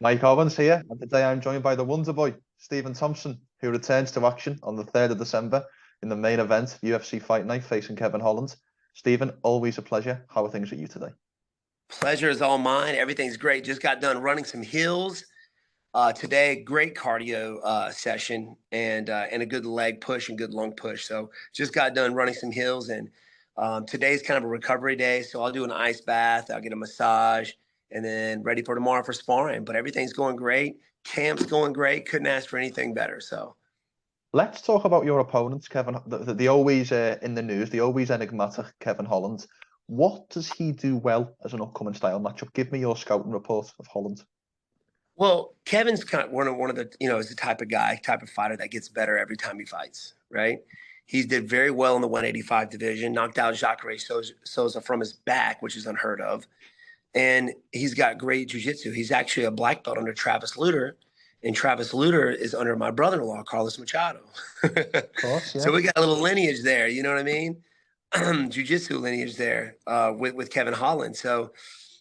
Mike Owens here, and today I'm joined by the Wonder Boy, Stephen Thompson, who returns to action on the 3rd of December in the main event, UFC Fight Night, facing Kevin Holland. Stephen, always a pleasure. How are things with you today? Pleasure is all mine. Everything's great. Just got done running some hills today. Great cardio session and a good leg push and good lung push. So just got done running some hills, and today's kind of a recovery day. So I'll do an ice bath. I'll get a massage, and then ready for tomorrow for sparring. But everything's going great. Camp's going great. Couldn't ask for anything better. So Let's talk about your opponents, Kevin. The always in the news, the always enigmatic Kevin Holland. What does he do well as an upcoming style matchup? Give me your scouting report of Holland. well, Kevin's kind of one of the, is the type of guy, type of fighter that gets better every time he fights, right? He did very well in the 185 division, knocked out Jacare Souza from his back, which is unheard of. And he's got great jiu-jitsu. He's actually a black belt under Travis Lutter, and Travis Lutter is under my brother-in-law, Carlos Machado. Of course, yeah. So we got a little lineage there, you know what I mean? Jiu-jitsu lineage there with Kevin Holland. So,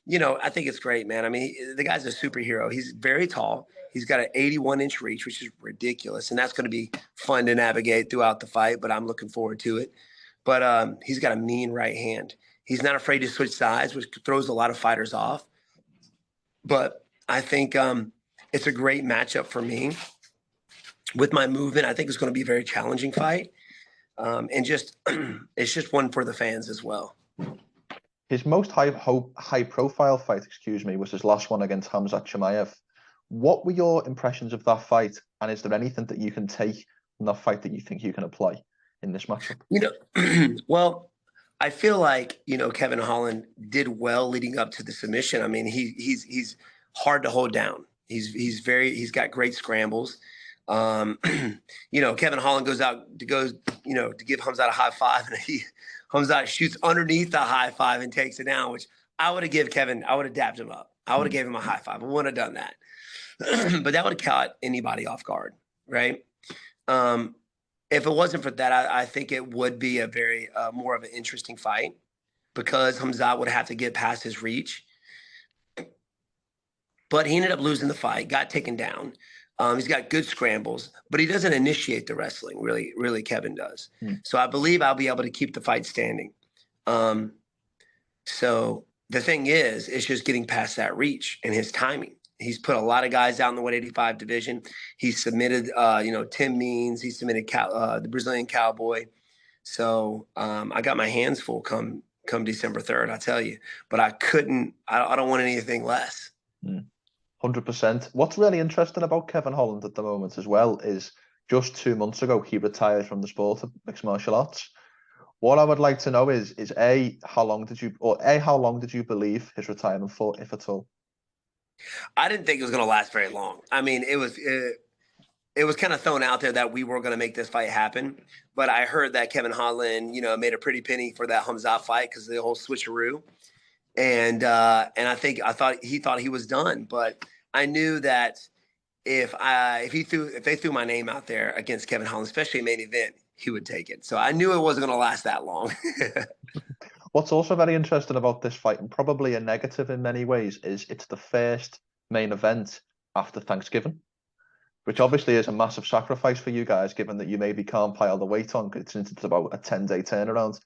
I think it's great, man. I mean, the guy's a superhero. He's very tall. He's got an 81-inch reach, which is ridiculous. And that's going to be fun to navigate throughout the fight, but I'm looking forward to it. But he's got a mean right hand. He's not afraid to switch sides, which throws a lot of fighters off. But I think it's a great matchup for me. With my movement, I think it's going to be a very challenging fight. And just it's just one for the fans as well. His most high profile fight, was his last one against Chimaev. What were your impressions of that fight? And is there anything that you can take from that fight that you think you can apply in this matchup? Well, I feel like, Kevin Holland did well leading up to the submission. I mean, he's hard to hold down. He's got great scrambles. Kevin Holland goes out to give Hamzat a high five, and Hamzat shoots underneath the high five and takes it down, which I would have dapped him up. I would have gave him a high five. I wouldn't have done that. But that would have caught anybody off guard, right? If it wasn't for that, I think it would be a very more of an interesting fight, because Hamzat would have to get past his reach. But he ended up losing the fight, got taken down. He's got good scrambles, but he doesn't initiate the wrestling. Really, Kevin does. So I believe I'll be able to keep the fight standing. So the thing is, it's just getting past that reach and his timing. He's put a lot of guys out in the 185 division. He submitted, Tim Means. He submitted the Brazilian Cowboy. So I got my hands full come December 3rd, I tell you. But I don't want anything less. 100%. What's really interesting about Kevin Holland at the moment as well is just 2 months ago, he retired from the sport of mixed martial arts. What I would like to know is how long did you believe his retirement for, if at all? I didn't think it was going to last very long. I mean, it was kind of thrown out there that we were going to make this fight happen. But I heard that Kevin Holland, made a pretty penny for that Hamzat fight because of the whole switcheroo. And I thought he was done. But I knew that if they threw my name out there against Kevin Holland, especially main event, he would take it. So I knew it wasn't going to last that long. What's also very interesting about this fight, and probably a negative in many ways, is it's the first main event after Thanksgiving, which obviously is a massive sacrifice for you guys, given that you maybe can't pile the weight on since it's about a 10-day turnaround.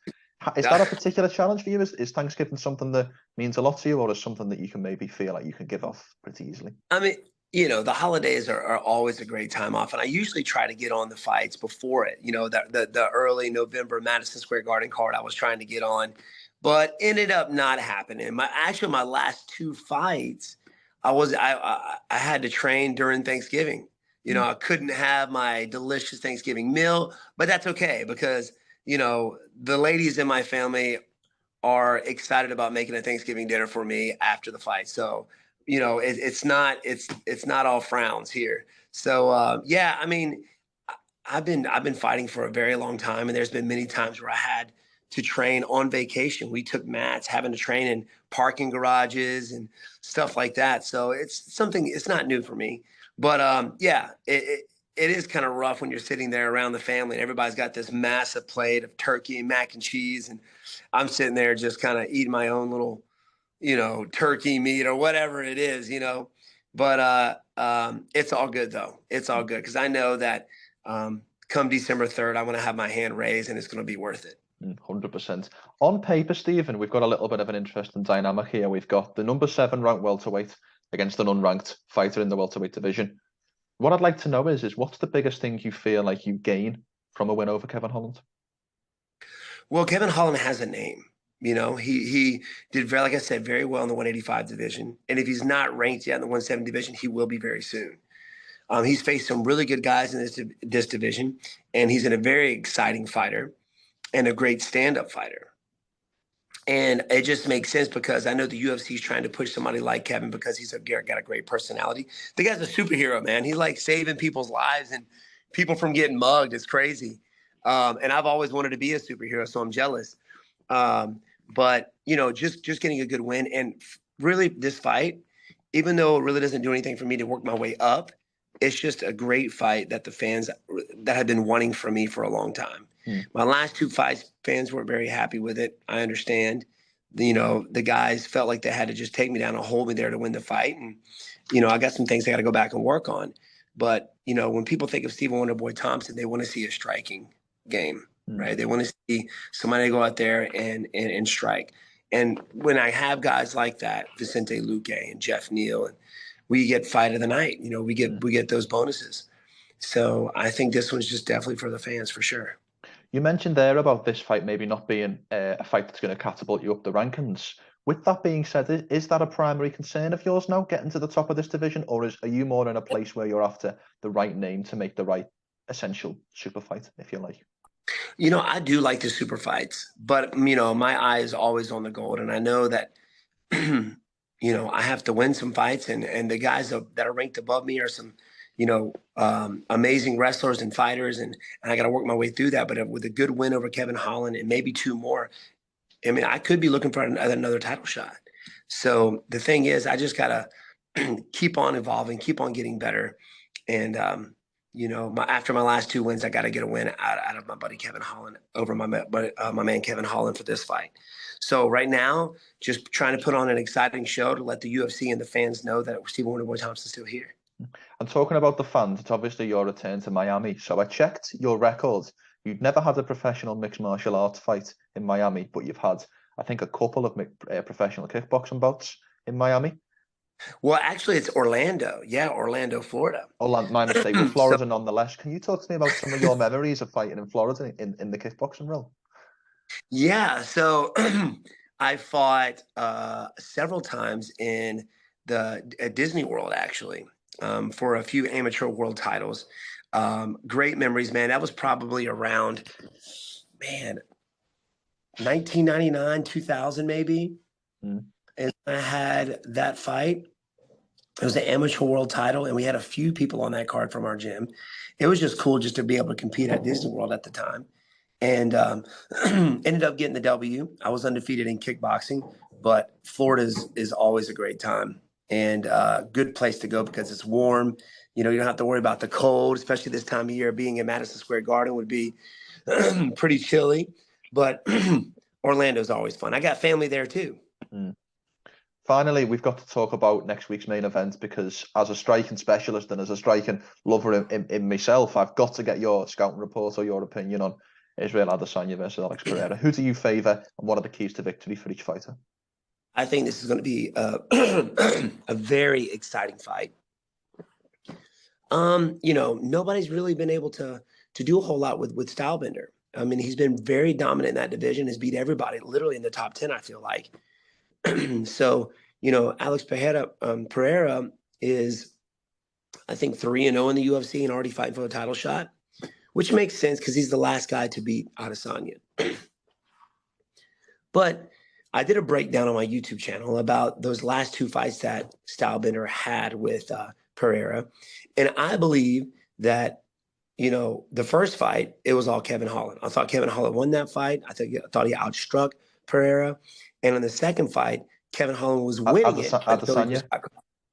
Is that a particular challenge for you? Is Thanksgiving something that means a lot to you, or is something that you can maybe feel like you can give off pretty easily? I mean, the holidays are always a great time off, and I usually try to get on the fights before it. The early November Madison Square Garden card I was trying to get on, but ended up not happening. My last 2 fights, I had to train during Thanksgiving. I couldn't have my delicious Thanksgiving meal, but that's okay because the ladies in my family are excited about making a Thanksgiving dinner for me after the fight. So, it's not all frowns here. So, I mean, I've been fighting for a very long time, and there's been many times where I had to train on vacation. We took mats, having to train in parking garages and stuff like that. So it's not new for me, but it is kind of rough when you're sitting there around the family and everybody's got this massive plate of turkey and mac and cheese. And I'm sitting there just kind of eating my own little, turkey meat or whatever it is, But it's all good though. It's all good because I know that come December 3rd, I'm going to have my hand raised and it's going to be worth it. 100%. On paper, Stephen, we've got a little bit of an interesting dynamic here. We've got the number 7 ranked welterweight against an unranked fighter in the welterweight division. What I'd like to know is what's the biggest thing you feel like you gain from a win over Kevin Holland? Well, Kevin Holland has a name. You know, he did very, like I said, very well in the 185 division. And if he's not ranked yet in the 170 division, he will be very soon. He's faced some really good guys in this division, and he's a very exciting fighter and a great stand-up fighter. And it just makes sense because I know the UFC is trying to push somebody like Kevin because he's got a great personality. The guy's a superhero, man. He's like saving people's lives and people from getting mugged. It's crazy. And I've always wanted to be a superhero, so I'm jealous. But, you know, just getting a good win. And really, this fight, even though it really doesn't do anything for me to work my way up, it's just a great fight that the fans that have been wanting from me for a long time. My last 2 fights, fans weren't very happy with it. I understand. You know, the guys felt like they had to just take me down and hold me there to win the fight. And, you know, I got some things I got to go back and work on. But, you know, when people think of Stephen Wonderboy Thompson, they want to see a striking game, right? They want to see somebody go out there and strike. And when I have guys like that, Vicente Luque and Jeff Neal, and we get fight of the night, you know, we get those bonuses. So I think this one's just definitely for the fans for sure. You mentioned there about this fight maybe not being a fight that's going to catapult you up the rankings. With that being said, is that a primary concern of yours now, getting to the top of this division, or are you more in a place where you're after the right name to make the right essential super fight, if you like? You know, I do like the super fights, but, you know, my eye is always on the gold. And I know that, you know, I have to win some fights, and the guys that are ranked above me are some, you know, amazing wrestlers and fighters, and I got to work my way through that. But with a good win over Kevin Holland and maybe 2 more, I mean, I could be looking for another title shot. So the thing is, I just got to keep on evolving, keep on getting better. And, you know, after my last 2 wins, I got to get a win out of my buddy Kevin Holland over my man Kevin Holland for this fight. So right now, just trying to put on an exciting show to let the UFC and the fans know that Stephen Wonderboy Thompson's still here. And talking about the fans, it's obviously your return to Miami. So I checked your record. You'd never had a professional mixed martial arts fight in Miami, but you've had, I think, a couple of professional kickboxing bouts in Miami. Well, actually, it's Orlando. Yeah, Orlando, Florida. Orlando, my mistake, but Florida nonetheless. Can you talk to me about some of your memories of fighting in Florida in the kickboxing realm? Yeah, so I fought several times at Disney World, actually, for a few amateur world titles. Great memories, man. That was probably around, 1999, 2000 maybe. And I had that fight. It was an amateur world title, and we had a few people on that card from our gym. It was just cool just to be able to compete at Disney World at the time. And ended up getting the W. I was undefeated in kickboxing, but Florida is always a great time and good place to go because it's warm. You know, you don't have to worry about the cold, especially this time of year. Being in Madison Square Garden would be pretty chilly, but Orlando's always fun. I got family there too. Finally, we've got to talk about next week's main event because as a striking specialist and as a striking lover in myself, I've got to get your scouting report or your opinion on Israel Adesanya versus Alex Pereira. Who do you favour, and what are the keys to victory for each fighter? I think this is going to be a very exciting fight. You know, nobody's really been able to do a whole lot with Stylebender. I mean, he's been very dominant in that division, has beat everybody, literally in the top 10, I feel like. So, you know, Alex Pereira is, I think, 3-0 in the UFC and already fighting for a title shot, which makes sense because he's the last guy to beat Adesanya. But I did a breakdown on my YouTube channel about those last 2 fights that Stylebender had with Pereira. And I believe that, you know, the first fight, it was all Kevin Holland. I thought Kevin Holland won that fight. I thought he outstruck Pereira. And in the second fight, Kevin Holland was winning it. Adesanya?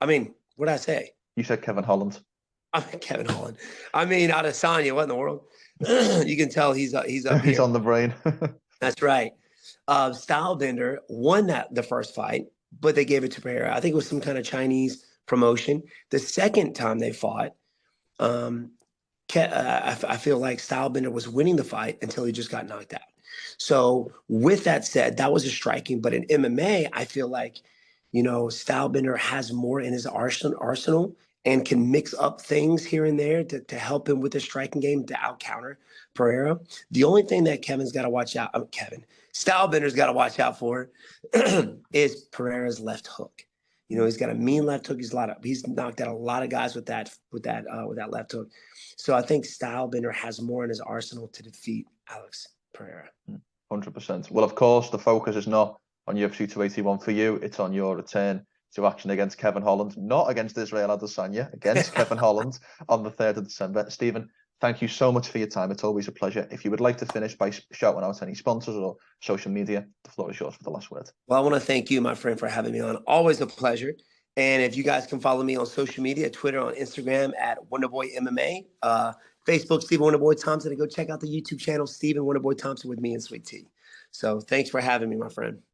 I mean, what did I say? You said Kevin Holland. I mean, Kevin Holland. I mean, Adesanya, what in the world? You can tell he's up here. He's on the brain. That's right. Stylebender won the first fight, but they gave it to Pereira. I think it was some kind of Chinese promotion. The second time they fought, I feel like Stylebender was winning the fight until he just got knocked out. So with that said, that was a striking. But in MMA, I feel like, Stylebender has more in his arsenal and can mix up things here and there to help him with the striking game to out-counter Pereira. The only thing that Kevin's got to watch out, Stylebender's got to watch out for is Pereira's left hook. He's got a mean left hook. He's knocked out a lot of guys with that left hook. So I think Stylebender has more in his arsenal to defeat Alex Pereira. 100%. Well, of course, the focus is not on UFC 281 for you. It's on your return to action against Kevin Holland, not against Israel Adesanya, against Kevin Holland on the 3rd of December. Stephen, thank you so much for your time. It's always a pleasure. If you would like to finish by shouting out any sponsors or social media, the floor is yours for the last word. Well, I want to thank you, my friend, for having me on. Always a pleasure. And if you guys can follow me on social media, Twitter, on Instagram at Wonderboy MMA, Facebook, Stephen Wonderboy Thompson, and go check out the YouTube channel, Stephen Wonderboy Thompson with me and Sweet Tea. So thanks for having me, my friend.